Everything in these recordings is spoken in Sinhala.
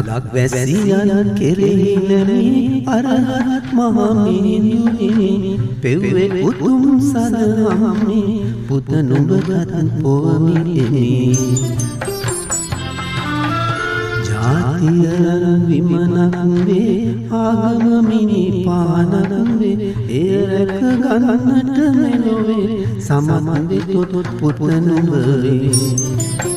වැසියන් කෙරෙහි නැමී අරහත් මහමිනියනි පෙව්වේ උතුම් සදහමේ පුත නුඹගත් පොමිෙමි ජාතියන් විමනක් වේ ආගම මිනි පානක් වේ එය රැක ගන්නට මෙලොවේ සමන්දි තොත් පුත නුඹේ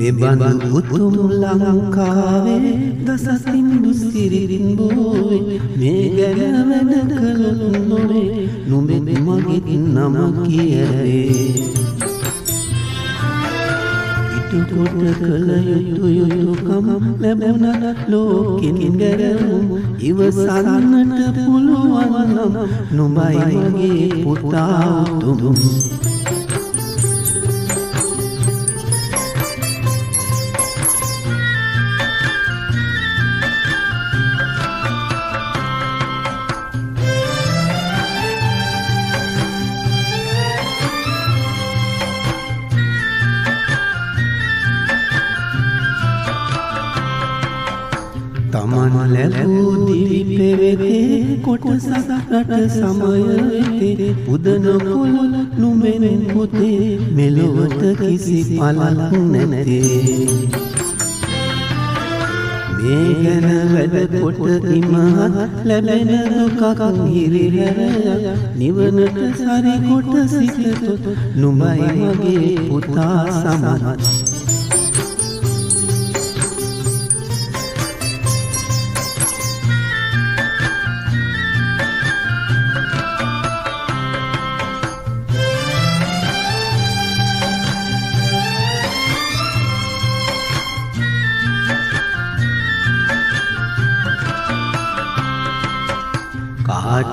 මෙබඳු උතුම් ලංකාවේ දසසින්දු සිරිරින් බෝවේ මේ ගැන වැඩ කළොත් නොවේ නුඹෙත් මගෙත් නම කියවේ ඉටුකොට කළ යුතු යුතුකම් ලැබුණත් ලෝකෙන් ගැරවුම් ඉවසන්නට පුළුවන් නම් නුඹයි මගේ පුතා උතුම් තමන් ලැබූ දිවි පෙවෙතේ කොටසක් රට සමය වෙතේ පුදන කොළ නුඹෙන් පුතේ මෙලොවට කිසි පළක් නැතේ මේ ගැන වැඩ කොට ඉමහත් ලැබෙන දුකක් හිරිහැර නිවනට සරි කොට සිටතොත් නුඹයි මගේ පුතා සමත්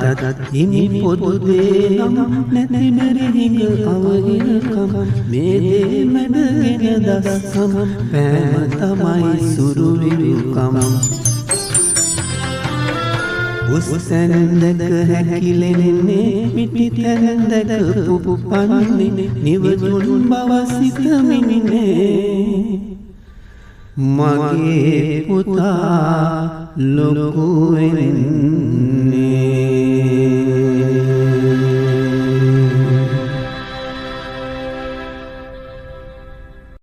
කාටත් හිමි පොදු දේ නම් නැති මෙරිහිඟ අවහිරකම් මේ දේ මැඩගෙන දස්සම පෑම තමයි සුරු විරුකම් උස්සැන්දක හැකිලෙන්නේ පිටිතැන්දක පුපුපන්නේ නිවදුන් බව සිතමිනේ මගේ පුතා ලොකු වෙන්න